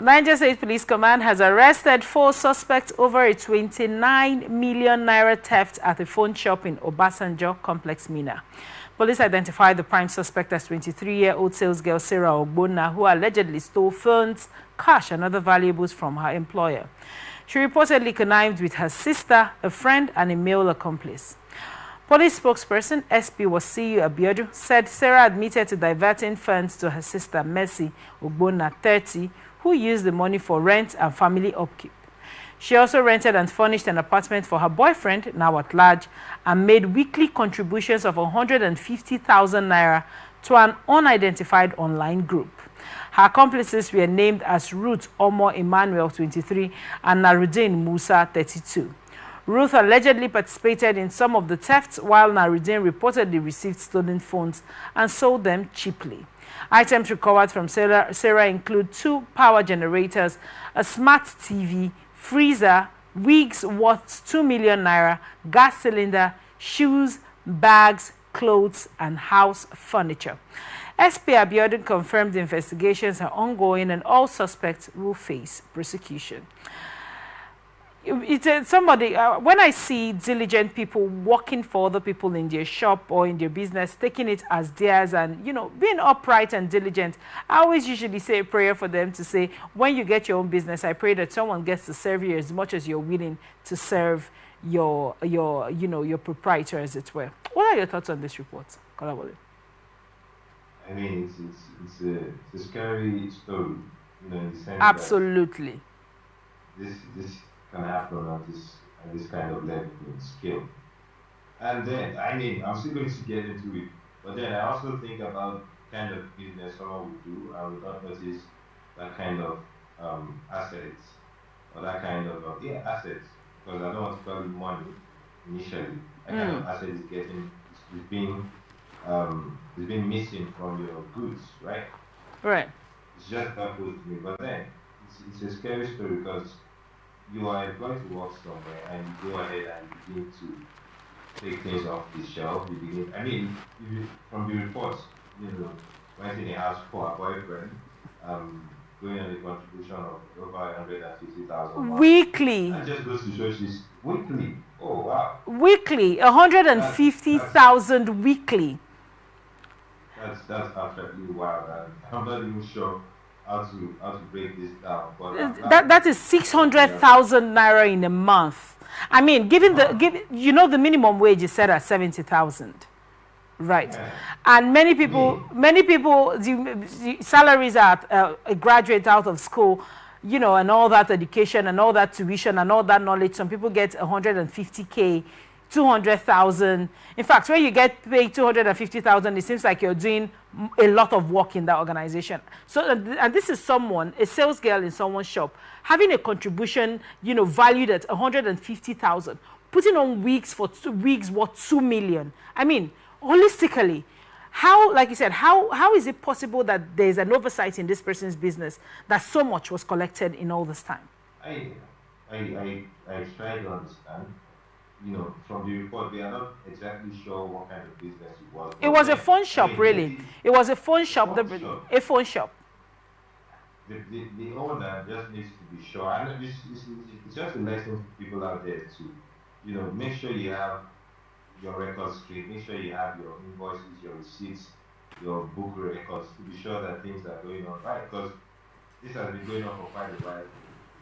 Niger State Police Command has arrested 4 suspects over a 29 million naira theft at a phone shop in Obasanjo Complex, Minna. Police identified the prime suspect as 23-year-old sales girl Sarah Ogbonna, who allegedly stole phones, cash, and other valuables from her employer. She reportedly connived with her sister, a friend, and a male accomplice. Police spokesperson SP Wasiu Abiodun said Sarah admitted to diverting funds to her sister Mercy Ogbonna, 30, who used the money for rent and family upkeep. She also rented and furnished an apartment for her boyfriend, now at large, and made weekly contributions of 150,000 naira to an unidentified online group. Her accomplices were named as Ruth Omo Emmanuel, 23, and Narudin Musa, 32. Ruth allegedly participated in some of the thefts, while Narudin reportedly received stolen phones and sold them cheaply. Items recovered from Sarah include 2 power generators, a smart TV, freezer, wigs worth 2 million naira, gas cylinder, shoes, bags, clothes, and house furniture. SP Abiodun confirmed the investigations are ongoing and all suspects will face prosecution. When I see diligent people working for other people in their shop or in their business, taking it as theirs and, being upright and diligent, I always usually say a prayer for them to say, when you get your own business, I pray that someone gets to serve you as much as you're willing to serve your proprietor, as it were. What are your thoughts on this report, Kolawole? I mean, it's a scary story, in the sense Absolutely. that this can happen at this kind of level and scale. And then, I mean, I'm still going to get into it, but then I also think about kind of business someone would do and would not notice that kind of assets or that kind of assets, because I don't want to call it money initially. That kind of asset is being missing from your goods, right? Right. It's just that close to me, but then it's a scary story because you are going to work somewhere and you go ahead and begin to take things off the shelf. From the reports, renting a house for a boyfriend, going on a contribution of over 150,000 weekly. That just goes to show she's weekly. Oh wow. Weekly, 150,000 weekly. That's absolutely wild, and I'm not even sure how to break this down. But that is 600,000 naira in a month. I mean, the minimum wage is set at 70,000, right? Yeah. And many people, the salaries are a graduate out of school, and all that education and all that tuition and all that knowledge. Some people get 150K. 200,000. In fact, when you get paid 250,000, it seems like you're doing a lot of work in that organization. So, and this is a sales girl in someone's shop, having a contribution, valued at 150,000, putting on wigs for 2 weeks worth 2 million. I mean, holistically, like you said, how is it possible that there's an oversight in this person's business that so much was collected in all this time? I try to understand. From the report, they are not exactly sure what kind of business it was. It was a phone shop, really. It was a phone shop. A phone shop. The owner just needs to be sure. And it's just a lesson for people out there to, make sure you have your records straight. Make sure you have your invoices, your receipts, your book records to be sure that things are going on right. Because this has been going on for quite a while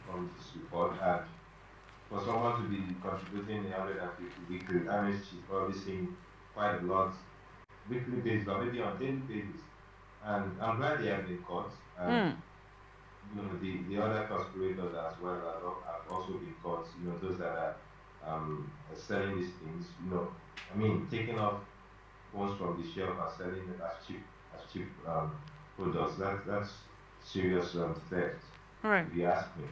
from this report. And for someone to be contributing 150 weekly, I mean, she's probably seeing quite a lot weekly basis, or maybe on daily basis. And I'm glad they have been caught. And, the other conspirators as well have also been caught. Those that are selling these things. Taking off phones from the shelf and selling it as cheap products. That's serious theft. Right. If you ask me.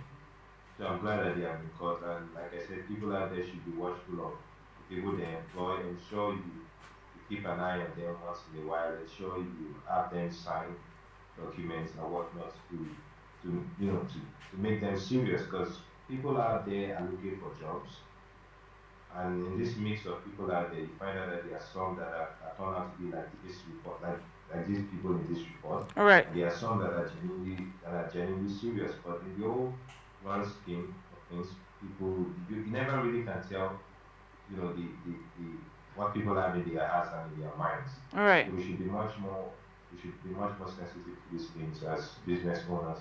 So I'm glad that they have been caught, and like I said, people out there should be watchful of the people they employ. Ensure you keep an eye on them once in a while. Ensure you have them sign documents and whatnot to make them serious, because people out there are looking for jobs, and in this mix of people out there, you find out that there are some that are turned out to be like this report, like like these people in this report, All right. and there are some that are genuinely serious. But in the whole grand scheme of things, people you never really can tell, the what people have in their hearts and in their minds. All right. So we should be much more sensitive to these things as business owners.